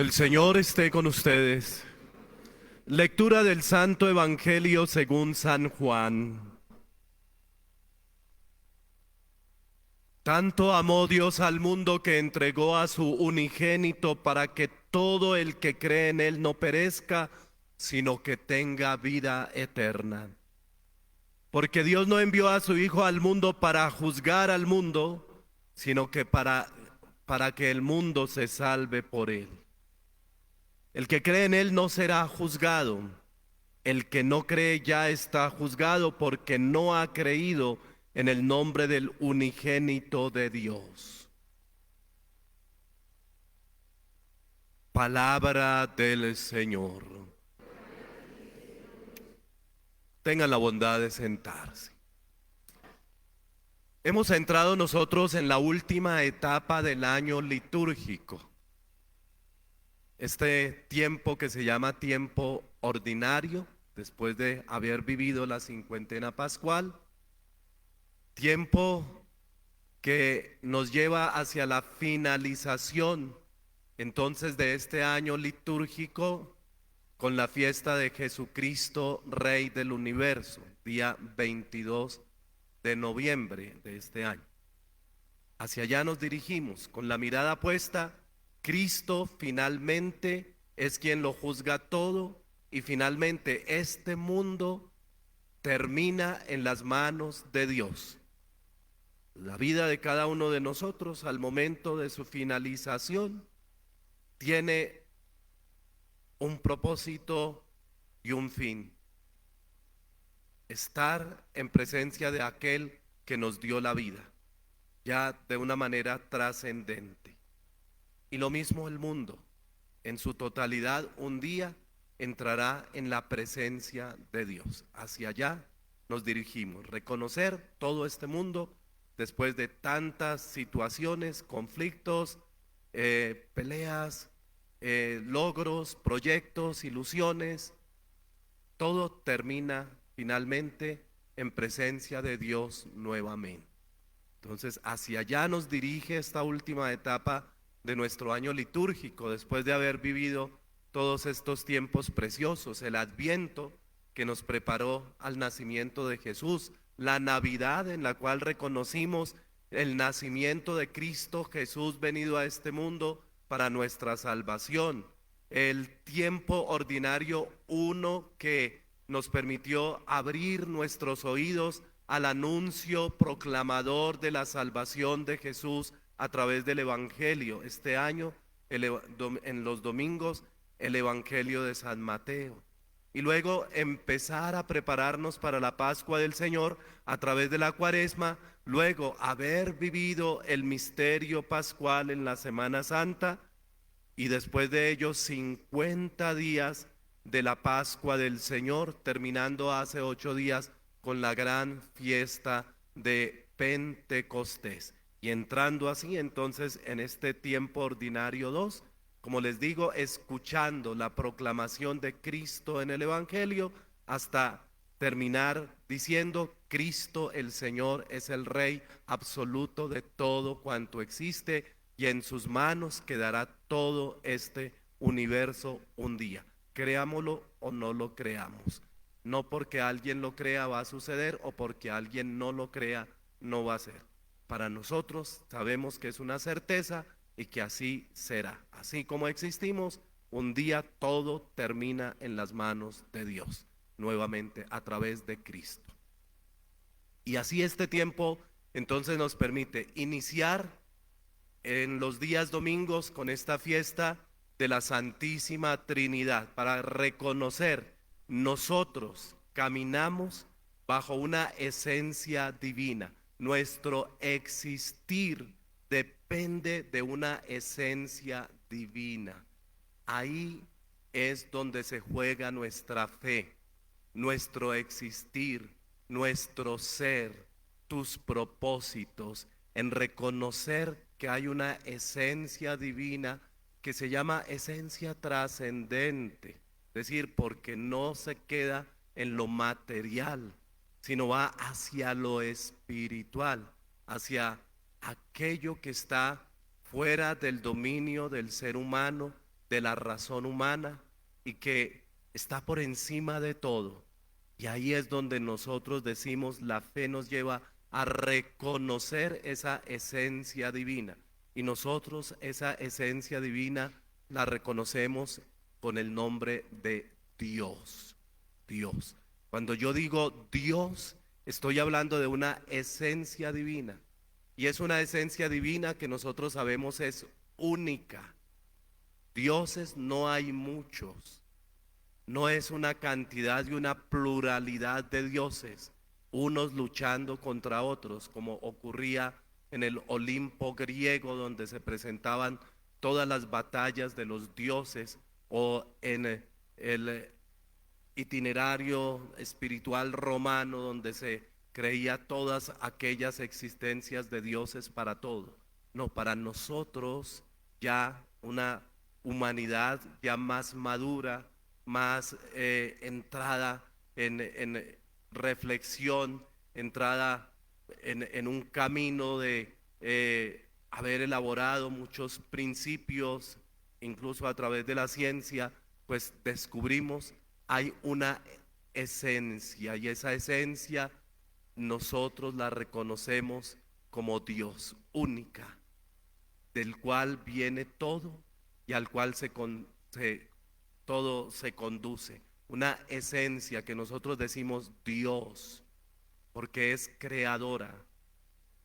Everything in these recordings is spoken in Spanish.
El Señor esté con ustedes. Lectura del Santo Evangelio según San Juan. Tanto amó Dios al mundo que entregó a su unigénito para que todo el que cree en él no perezca, sino que tenga vida eterna. Porque Dios no envió a su Hijo al mundo para juzgar al mundo, sino que para que el mundo se salve por él. El que cree en él no será juzgado. El que no cree ya está juzgado porque no ha creído en el nombre del unigénito de Dios. Palabra del Señor. Tengan la bondad de sentarse. Hemos entrado nosotros en la última etapa del año litúrgico. Este tiempo que se llama tiempo ordinario, después de haber vivido la cincuentena pascual, tiempo que nos lleva hacia la finalización entonces de este año litúrgico con la fiesta de Jesucristo, Rey del Universo, día 22 de noviembre de este año. Hacia allá nos dirigimos con la mirada puesta. Cristo finalmente es quien lo juzga todo y finalmente este mundo termina en las manos de Dios. La vida de cada uno de nosotros al momento de su finalización tiene un propósito y un fin: estar en presencia de aquel que nos dio la vida, ya de una manera trascendente. Y lo mismo el mundo, en su totalidad, un día entrará en la presencia de Dios. Hacia allá nos dirigimos, reconocer todo este mundo después de tantas situaciones, conflictos, peleas, logros, proyectos, ilusiones. Todo termina finalmente en presencia de Dios nuevamente. Entonces, hacia allá nos dirige esta última etapa de nuestro año litúrgico, después de haber vivido todos estos tiempos preciosos, el Adviento que nos preparó al nacimiento de Jesús, la Navidad en la cual reconocimos el nacimiento de Cristo Jesús venido a este mundo para nuestra salvación, el tiempo ordinario uno que nos permitió abrir nuestros oídos al anuncio proclamador de la salvación de Jesús a través del Evangelio. Este año, en los domingos, el Evangelio de San Mateo. Y luego empezar a prepararnos para la Pascua del Señor a través de la Cuaresma, luego haber vivido el misterio pascual en la Semana Santa y después de ello 50 días de la Pascua del Señor, terminando hace 8 días con la gran fiesta de Pentecostés. Y entrando así entonces en este tiempo ordinario 2, como les digo, escuchando la proclamación de Cristo en el Evangelio hasta terminar diciendo: Cristo el Señor es el Rey absoluto de todo cuanto existe y en sus manos quedará todo este universo un día. Creámoslo o no lo creamos. No porque alguien lo crea va a suceder, o porque alguien no lo crea no va a ser. Para nosotros sabemos que es una certeza y que así será. Así como existimos, un día todo termina en las manos de Dios, nuevamente a través de Cristo. Y así este tiempo entonces nos permite iniciar en los días domingos con esta fiesta de la Santísima Trinidad, para reconocer nosotros caminamos bajo una esencia divina. Nuestro existir depende de una esencia divina. Ahí es donde se juega nuestra fe, nuestro existir, nuestro ser, tus propósitos, en reconocer que hay una esencia divina que se llama esencia trascendente, es decir, porque no se queda en lo material, sino va hacia lo espiritual, hacia aquello que está fuera del dominio del ser humano, de la razón humana y que está por encima de todo. Y ahí es donde nosotros decimos, la fe nos lleva a reconocer esa esencia divina. Y nosotros esa esencia divina la reconocemos con el nombre de Dios. Dios. Cuando yo digo Dios, estoy hablando de una esencia divina. Y es una esencia divina que nosotros sabemos es única. Dioses no hay muchos. No es una cantidad y una pluralidad de dioses, unos luchando contra otros, como ocurría en el Olimpo griego, donde se presentaban todas las batallas de los dioses, o en el itinerario espiritual romano, donde se creía todas aquellas existencias de dioses para todo. No, para nosotros ya una humanidad ya más madura, más entrada en reflexión, entrada en un camino de haber elaborado muchos principios, incluso a través de la ciencia, pues descubrimos hay una esencia, y esa esencia nosotros la reconocemos como Dios, única, del cual viene todo y al cual todo se conduce. Una esencia que nosotros decimos Dios, porque es creadora.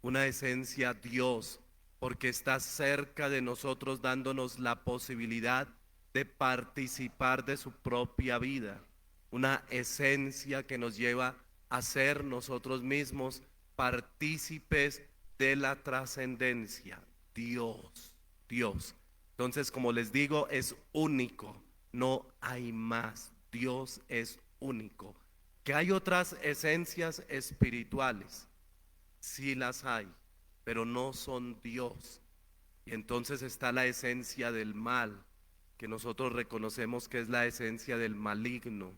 Una esencia Dios, porque está cerca de nosotros dándonos la posibilidad de participar de su propia vida. Una esencia que nos lleva a ser nosotros mismos partícipes de la trascendencia. Dios, Dios. Entonces, como les digo, es único, no hay más. Dios es único. Que hay otras esencias espirituales, sí las hay, pero no son Dios. Y entonces está la esencia del mal, que nosotros reconocemos que es la esencia del maligno,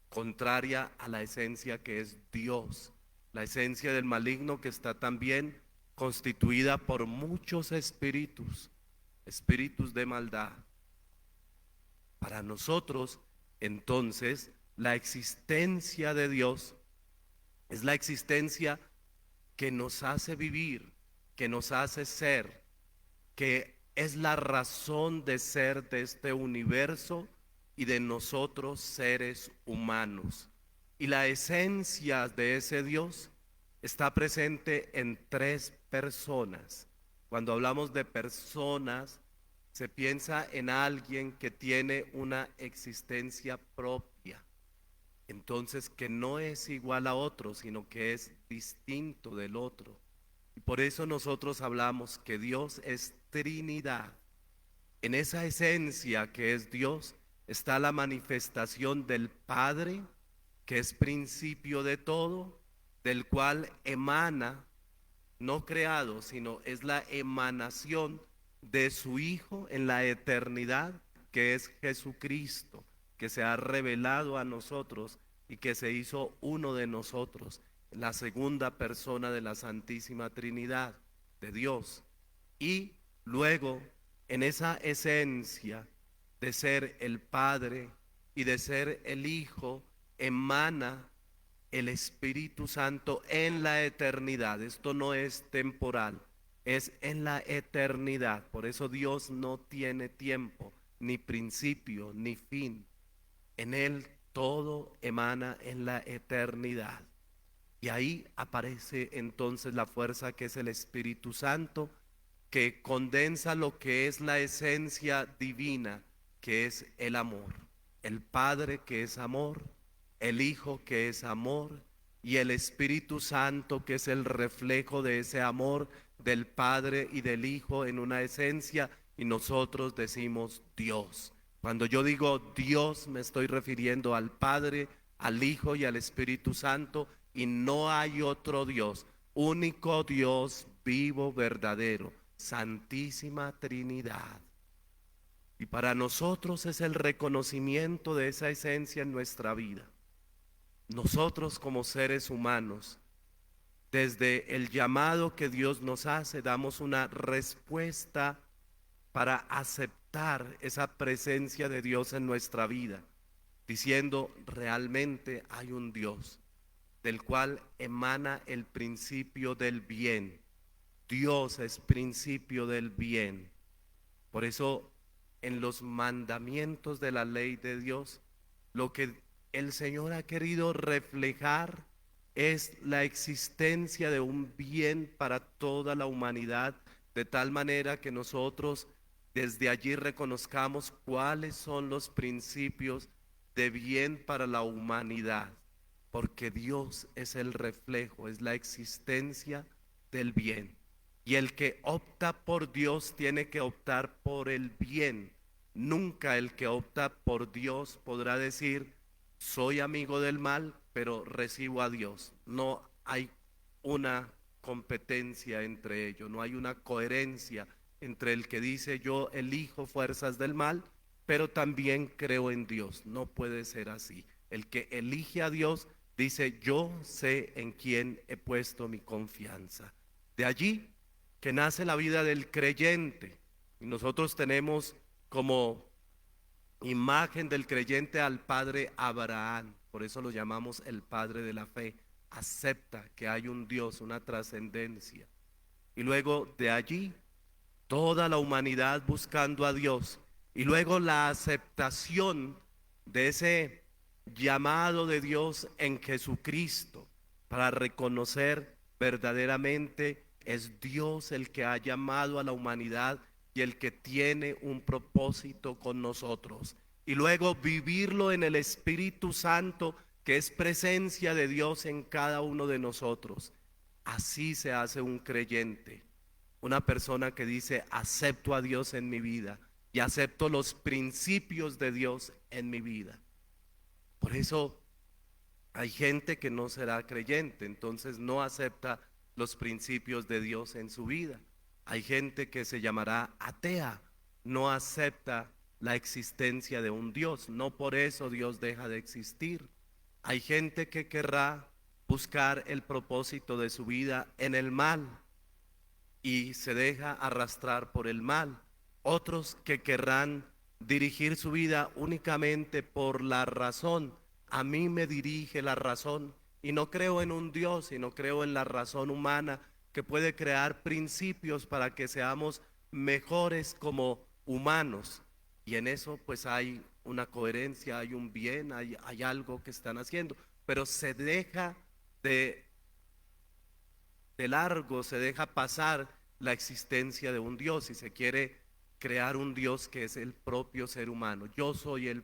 contraria a la esencia que es Dios. La esencia del maligno que está también constituida por muchos espíritus, espíritus de maldad. Para nosotros, entonces, la existencia de Dios es la existencia que nos hace vivir, que nos hace ser, que es la razón de ser de este universo y de nosotros seres humanos. Y la esencia de ese Dios está presente en tres personas. Cuando hablamos de personas, se piensa en alguien que tiene una existencia propia, entonces que no es igual a otro, sino que es distinto del otro. Y por eso nosotros hablamos que Dios es Trinidad. En esa esencia que es Dios está la manifestación del Padre, que es principio de todo, del cual emana, no creado, sino es la emanación de su Hijo en la eternidad, que es Jesucristo, que se ha revelado a nosotros y que se hizo uno de nosotros, la segunda persona de la Santísima Trinidad de Dios. Y luego, en esa esencia de ser el Padre y de ser el Hijo, emana el Espíritu Santo en la eternidad. Esto no es temporal, es en la eternidad. Por eso Dios no tiene tiempo, ni principio, ni fin. En Él todo emana en la eternidad. Y ahí aparece entonces la fuerza que es el Espíritu Santo, que condensa lo que es la esencia divina, que es el amor. El Padre, que es amor, el Hijo, que es amor, y el Espíritu Santo, que es el reflejo de ese amor del Padre y del Hijo en una esencia, y nosotros decimos Dios. Cuando yo digo Dios, me estoy refiriendo al Padre, al Hijo y al Espíritu Santo, y no hay otro Dios, único Dios vivo, verdadero, Santísima Trinidad. Y para nosotros es el reconocimiento de esa esencia en nuestra vida. Nosotros como seres humanos, desde el llamado que Dios nos hace, damos una respuesta para aceptar esa presencia de Dios en nuestra vida, diciendo realmente hay un Dios del cual emana el principio del bien. Dios es principio del bien. Por eso en los mandamientos de la ley de Dios, lo que el Señor ha querido reflejar es la existencia de un bien para toda la humanidad, de tal manera que nosotros desde allí reconozcamos cuáles son los principios de bien para la humanidad, porque Dios es el reflejo, es la existencia del bien. Y el que opta por Dios tiene que optar por el bien. Nunca el que opta por Dios podrá decir, soy amigo del mal, pero recibo a Dios. No hay una competencia entre ellos, no hay una coherencia entre el que dice yo elijo fuerzas del mal, pero también creo en Dios. No puede ser así. El que elige a Dios dice yo sé en quién he puesto mi confianza. De allí que nace la vida del creyente. Y nosotros tenemos como imagen del creyente al padre Abraham, por eso lo llamamos el padre de la fe. Acepta que hay un Dios, una trascendencia. Y luego de allí, toda la humanidad buscando a Dios. Y luego la aceptación de ese llamado de Dios en Jesucristo para reconocer verdaderamente es Dios el que ha llamado a la humanidad y el que tiene un propósito con nosotros. Y luego vivirlo en el Espíritu Santo, que es presencia de Dios en cada uno de nosotros. Así se hace un creyente, una persona que dice, acepto a Dios en mi vida y acepto los principios de Dios en mi vida. Por eso hay gente que no será creyente, entonces no acepta los principios de Dios en su vida. Hay gente que se llamará atea, no acepta la existencia de un Dios, no por eso Dios deja de existir. Hay gente que querrá buscar el propósito de su vida en el mal y se deja arrastrar por el mal. Otros que querrán dirigir su vida únicamente por la razón. A mí me dirige la razón y no creo en un Dios, sino creo en la razón humana que puede crear principios para que seamos mejores como humanos. Y en eso pues hay una coherencia, hay un bien, hay algo que están haciendo, pero se deja de largo, se deja pasar la existencia de un Dios y se quiere crear un Dios que es el propio ser humano. Yo soy el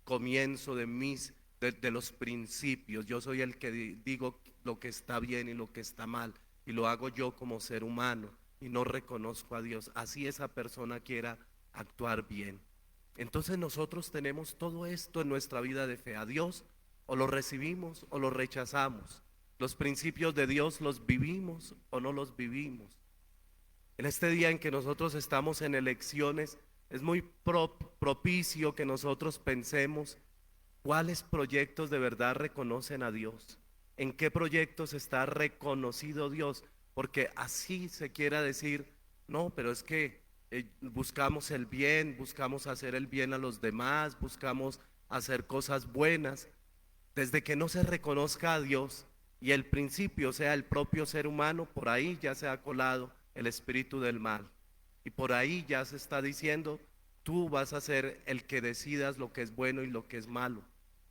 comienzo de los principios, yo soy el que digo lo que está bien y lo que está mal, y lo hago yo como ser humano y no reconozco a Dios. Así esa persona quiera actuar bien. Entonces nosotros tenemos todo esto en nuestra vida de fe. A Dios o lo recibimos o lo rechazamos. Los principios de Dios los vivimos o no los vivimos. En este día en que nosotros estamos en elecciones, es muy propicio que nosotros pensemos cuáles proyectos de verdad reconocen a Dios, en qué proyectos está reconocido Dios, porque así se quiera decir, no, pero es que buscamos el bien, buscamos hacer el bien a los demás, buscamos hacer cosas buenas. Desde que no se reconozca a Dios y el principio sea el propio ser humano, por ahí ya se ha colado el espíritu del mal. Y por ahí ya se está diciendo, tú vas a ser el que decidas lo que es bueno y lo que es malo.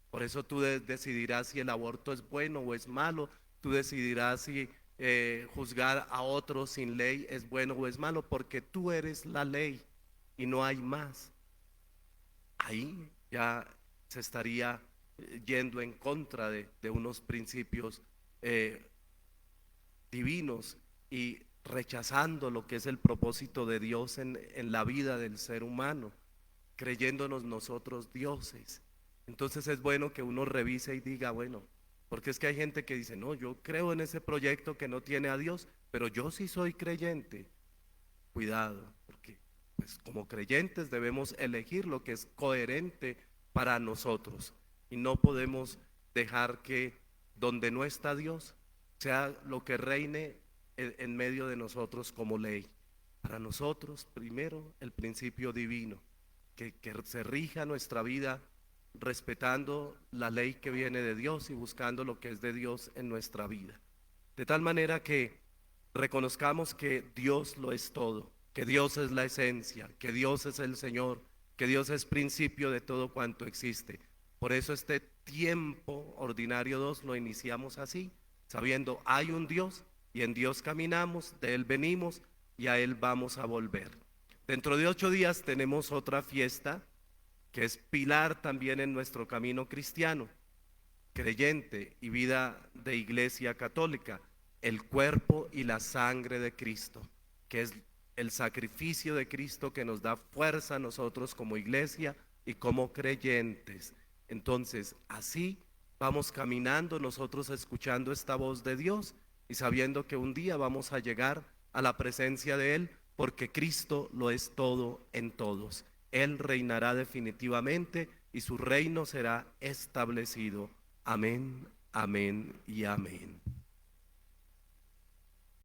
Por eso tú decidirás si el aborto es bueno o es malo, tú decidirás si juzgar a otros sin ley es bueno o es malo, porque tú eres la ley y no hay más. Ahí ya se estaría yendo en contra de unos principios divinos y rechazando lo que es el propósito de Dios en la vida del ser humano, creyéndonos nosotros dioses. Entonces es bueno que uno revise y diga, bueno, porque es que hay gente que dice, no, yo creo en ese proyecto que no tiene a Dios, pero yo sí soy creyente. Cuidado, porque pues como creyentes debemos elegir lo que es coherente para nosotros y no podemos dejar que donde no está Dios sea lo que reine en medio de nosotros como ley. para nosotros primero el principio divino, que se rija nuestra vida respetando la ley que viene de Dios y buscando lo que es de Dios en nuestra vida. De tal manera que reconozcamos que Dios lo es todo, que Dios es la esencia, que Dios es el Señor, que Dios es principio de todo cuanto existe. Por eso este tiempo ordinario 2 lo iniciamos así, sabiendo hay un Dios y en Dios caminamos, de Él venimos y a Él vamos a volver. Dentro de 8 días tenemos otra fiesta que es pilar también en nuestro camino cristiano, creyente y vida de iglesia católica, el cuerpo y la sangre de Cristo, que es el sacrificio de Cristo que nos da fuerza a nosotros como iglesia y como creyentes. Entonces, así vamos caminando nosotros escuchando esta voz de Dios y sabiendo que un día vamos a llegar a la presencia de Él, porque Cristo lo es todo en todos. Él reinará definitivamente y su reino será establecido. Amén, amén y amén.